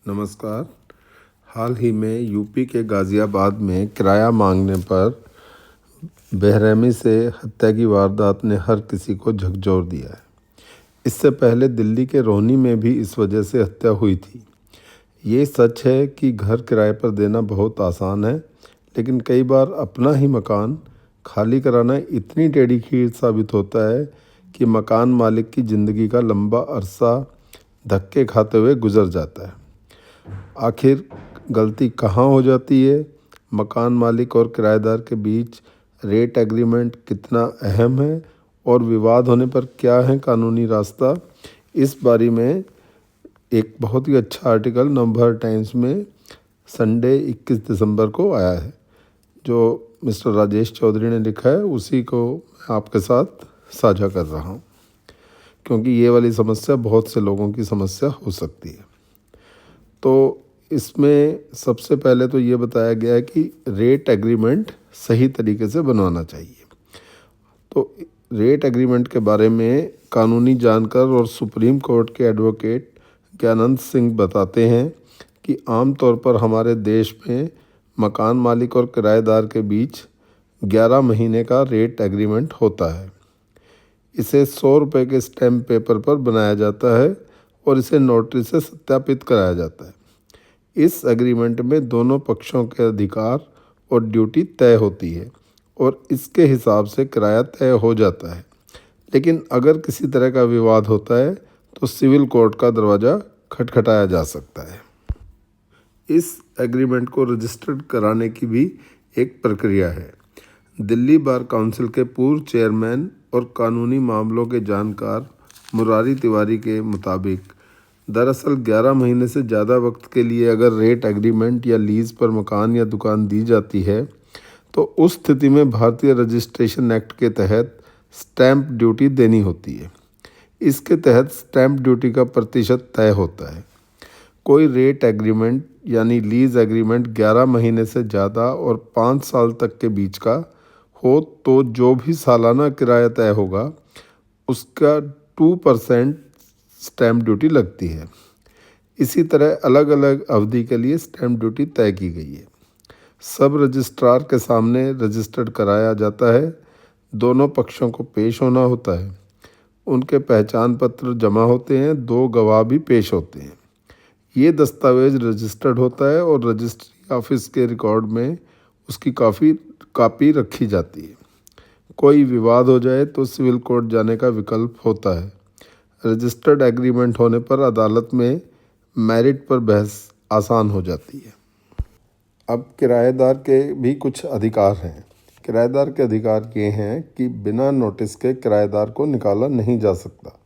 नमस्कार। हाल ही में यूपी के गाज़ियाबाद में किराया मांगने पर बेरहमी से हत्या की वारदात ने हर किसी को झकझोर दिया है। इससे पहले दिल्ली के रोहनी में भी इस वजह से हत्या हुई थी। ये सच है कि घर किराए पर देना बहुत आसान है, लेकिन कई बार अपना ही मकान खाली कराना इतनी टेढ़ी खीर साबित होता है कि मकान मालिक की ज़िंदगी का लंबा अरसा धक्के खाते हुए गुजर जाता है। आखिर गलती कहाँ हो जाती है? मकान मालिक और किराएदार के बीच रेट एग्रीमेंट कितना अहम है और विवाद होने पर क्या है कानूनी रास्ता? इस बारे में एक बहुत ही अच्छा आर्टिकल नवभारत टाइम्स में संडे 21 दिसंबर को आया है, जो मिस्टर राजेश चौधरी ने लिखा है। उसी को मैं आपके साथ साझा कर रहा हूँ, क्योंकि ये वाली समस्या बहुत से लोगों की समस्या हो सकती है। तो इसमें सबसे पहले तो ये बताया गया है कि रेट एग्रीमेंट सही तरीके से बनवाना चाहिए। तो रेट एग्रीमेंट के बारे में कानूनी जानकार और सुप्रीम कोर्ट के एडवोकेट ज्ञानंद सिंह बताते हैं कि आमतौर पर हमारे देश में मकान मालिक और किराएदार के बीच 11 महीने का रेट एग्रीमेंट होता है। इसे 100 रुपये के स्टैम्प पेपर पर बनाया जाता है और इसे नोटरी से सत्यापित कराया जाता है। इस एग्रीमेंट में दोनों पक्षों के अधिकार और ड्यूटी तय होती है और इसके हिसाब से किराया तय हो जाता है। लेकिन अगर किसी तरह का विवाद होता है तो सिविल कोर्ट का दरवाज़ा खटखटाया जा सकता है। इस एग्रीमेंट को रजिस्टर्ड कराने की भी एक प्रक्रिया है। दिल्ली बार काउंसिल के पूर्व चेयरमैन और कानूनी मामलों के जानकार मुरारी तिवारी के मुताबिक दरअसल 11 महीने से ज़्यादा वक्त के लिए अगर रेट एग्रीमेंट या लीज़ पर मकान या दुकान दी जाती है तो उस स्थिति में भारतीय रजिस्ट्रेशन एक्ट के तहत स्टैंप ड्यूटी देनी होती है। इसके तहत स्टैंप ड्यूटी का प्रतिशत तय होता है। कोई रेट एग्रीमेंट यानी लीज़ एग्रीमेंट 11 महीने से ज़्यादा और 5 साल तक के बीच का हो तो जो भी सालाना किराया तय होगा उसका 2% स्टैम्प ड्यूटी लगती है। इसी तरह अलग अलग अवधि के लिए स्टैम्प ड्यूटी तय की गई है। सब रजिस्ट्रार के सामने रजिस्टर्ड कराया जाता है। दोनों पक्षों को पेश होना होता है। उनके पहचान पत्र जमा होते हैं। 2 गवाह भी पेश होते हैं। ये दस्तावेज रजिस्टर्ड होता है और रजिस्ट्री ऑफिस के रिकॉर्ड में उसकी कॉपी रखी जाती है। कोई विवाद हो जाए तो सिविल कोर्ट जाने का विकल्प होता है। रजिस्टर्ड एग्रीमेंट होने पर अदालत में मेरिट पर बहस आसान हो जाती है। अब किराएदार के भी कुछ अधिकार हैं। किराएदार के अधिकार ये हैं कि बिना नोटिस के किराएदार को निकाला नहीं जा सकता।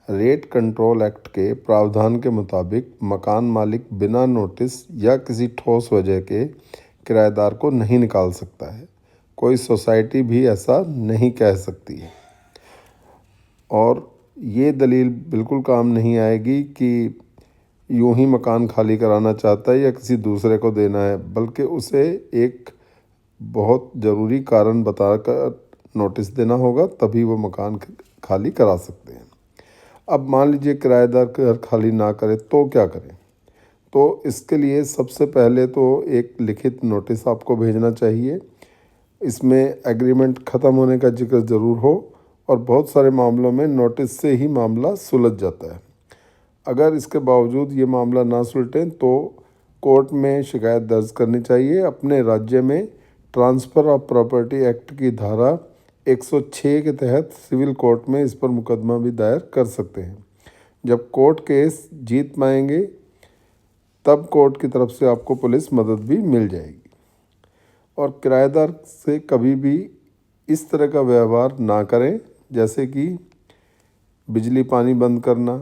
रेट कंट्रोल एक्ट के प्रावधान के मुताबिक मकान मालिक बिना नोटिस या किसी ठोस वजह के किराएदार को नहीं निकाल सकता है। कोई सोसाइटी भी ऐसा नहीं कह सकती है और ये दलील बिल्कुल काम नहीं आएगी कि यूं ही मकान खाली कराना चाहता है या किसी दूसरे को देना है, बल्कि उसे एक बहुत ज़रूरी कारण बताकर नोटिस देना होगा, तभी वो मकान खाली करा सकते हैं। अब मान लीजिए किराएदार घर खाली ना करे तो क्या करें? तो इसके लिए सबसे पहले तो एक लिखित नोटिस आपको भेजना चाहिए। इसमें एग्रीमेंट ख़त्म होने का जिक्र ज़रूर हो और बहुत सारे मामलों में नोटिस से ही मामला सुलझ जाता है। अगर इसके बावजूद ये मामला ना सुलझे तो कोर्ट में शिकायत दर्ज करनी चाहिए। अपने राज्य में ट्रांसफ़र ऑफ प्रॉपर्टी एक्ट की धारा 106 के तहत सिविल कोर्ट में इस पर मुकदमा भी दायर कर सकते हैं। जब कोर्ट केस जीत पाएंगे तब कोर्ट की तरफ से आपको पुलिस मदद भी मिल जाएगी। और किराएदार से कभी भी इस तरह का व्यवहार ना करें, जैसे कि बिजली पानी बंद करना,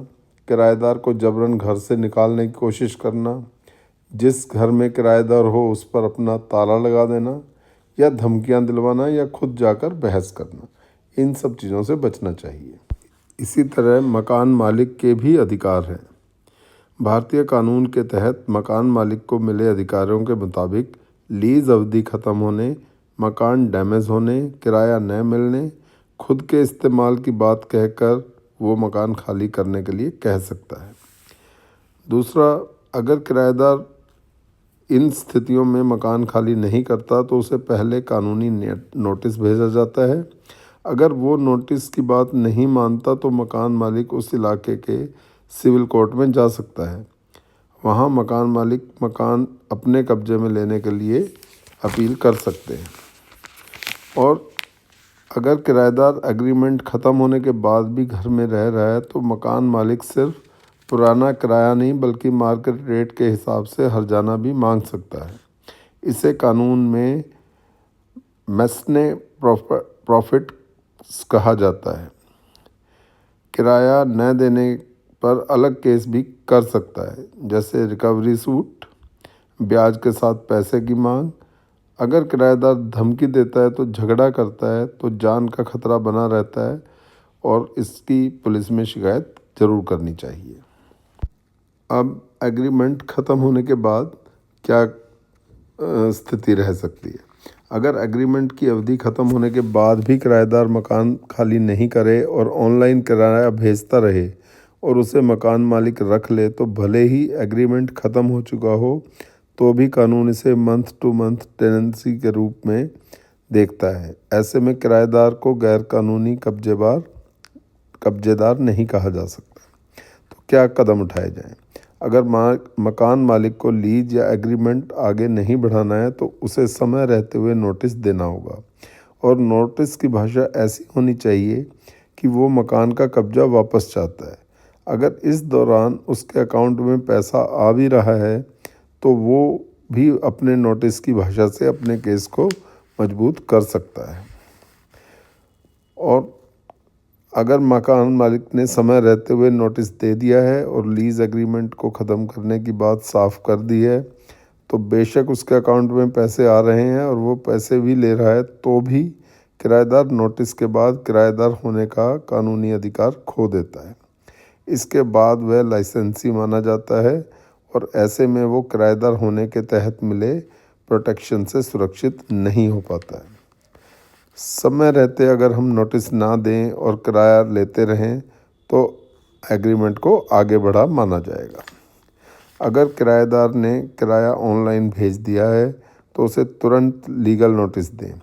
किराएदार को जबरन घर से निकालने की कोशिश करना, जिस घर में किराएदार हो उस पर अपना ताला लगा देना या धमकियां दिलवाना या खुद जाकर बहस करना, इन सब चीज़ों से बचना चाहिए। इसी तरह मकान मालिक के भी अधिकार हैं। भारतीय कानून के तहत मकान मालिक को मिले अधिकारों के मुताबिक लीज अवधि ख़त्म होने, मकान डैमेज होने, किराया न मिलने, खुद के इस्तेमाल की बात कहकर वो मकान खाली करने के लिए कह सकता है। दूसरा, अगर किराएदार इन स्थितियों में मकान खाली नहीं करता तो उसे पहले कानूनी नोटिस भेजा जाता है। अगर वो नोटिस की बात नहीं मानता तो मकान मालिक उस इलाके के सिविल कोर्ट में जा सकता है। वहाँ मकान मालिक मकान अपने कब्जे में लेने के लिए अपील कर सकते हैं। और अगर किराएदार एग्रीमेंट ख़त्म होने के बाद भी घर में रह रहा है तो मकान मालिक सिर्फ पुराना किराया नहीं बल्कि मार्केट रेट के हिसाब से हर्जाना भी मांग सकता है। इसे कानून में मैसने प्रॉफिट कहा जाता है। किराया न देने पर अलग केस भी कर सकता है, जैसे रिकवरी सूट, ब्याज के साथ पैसे की मांग। अगर किराएदार धमकी देता है तो झगड़ा करता है तो जान का खतरा बना रहता है और इसकी पुलिस में शिकायत ज़रूर करनी चाहिए। अब एग्रीमेंट ख़त्म होने के बाद क्या स्थिति रह सकती है? अगर एग्रीमेंट की अवधि ख़त्म होने के बाद भी किराएदार मकान खाली नहीं करे और ऑनलाइन किराया भेजता रहे और उसे मकान मालिक रख ले तो भले ही एग्रीमेंट ख़त्म हो चुका हो तो भी कानून इसे मंथ टू मंथ टेनेंसी के रूप में देखता है। ऐसे में किराएदार को गैर कानूनी कब्जेदार नहीं कहा जा सकता। तो क्या कदम उठाए जाएं? अगर मकान मालिक को लीज या एग्रीमेंट आगे नहीं बढ़ाना है तो उसे समय रहते हुए नोटिस देना होगा और नोटिस की भाषा ऐसी होनी चाहिए कि वो मकान का कब्जा वापस चाहता है। अगर इस दौरान उसके अकाउंट में पैसा आ भी रहा है तो वो भी अपने नोटिस की भाषा से अपने केस को मजबूत कर सकता है। और अगर मकान मालिक ने समय रहते हुए नोटिस दे दिया है और लीज़ एग्रीमेंट को ख़त्म करने की बात साफ कर दी है तो बेशक उसके अकाउंट में पैसे आ रहे हैं और वो पैसे भी ले रहा है तो भी किराएदार नोटिस के बाद किराएदार होने का कानूनी अधिकार खो देता है। इसके बाद वह लाइसेंसी माना जाता है और ऐसे में वो किराएदार होने के तहत मिले प्रोटेक्शन से सुरक्षित नहीं हो पाता है। समय रहते अगर हम नोटिस ना दें और किराया लेते रहें तो एग्रीमेंट को आगे बढ़ा माना जाएगा। अगर किराएदार ने किराया ऑनलाइन भेज दिया है तो उसे तुरंत लीगल नोटिस दें।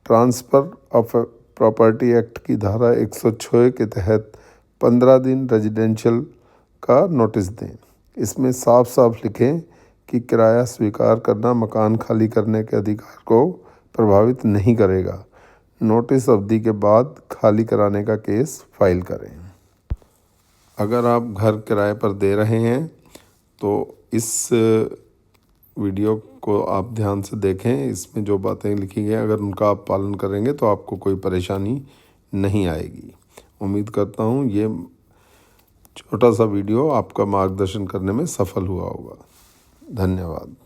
ट्रांसफ़र ऑफ प्रॉपर्टी एक्ट की धारा 106 के तहत 15 दिन रेजिडेंशियल का नोटिस दें। इसमें साफ साफ लिखें कि किराया स्वीकार करना मकान खाली करने के अधिकार को प्रभावित नहीं करेगा। नोटिस अवधि के बाद खाली कराने का केस फाइल करें। अगर आप घर किराए पर दे रहे हैं तो इस वीडियो को आप ध्यान से देखें। इसमें जो बातें लिखी गई अगर उनका आप पालन करेंगे तो आपको कोई परेशानी नहीं आएगी। उम्मीद करता हूँ ये छोटा सा वीडियो आपका मार्गदर्शन करने में सफल हुआ होगा। धन्यवाद।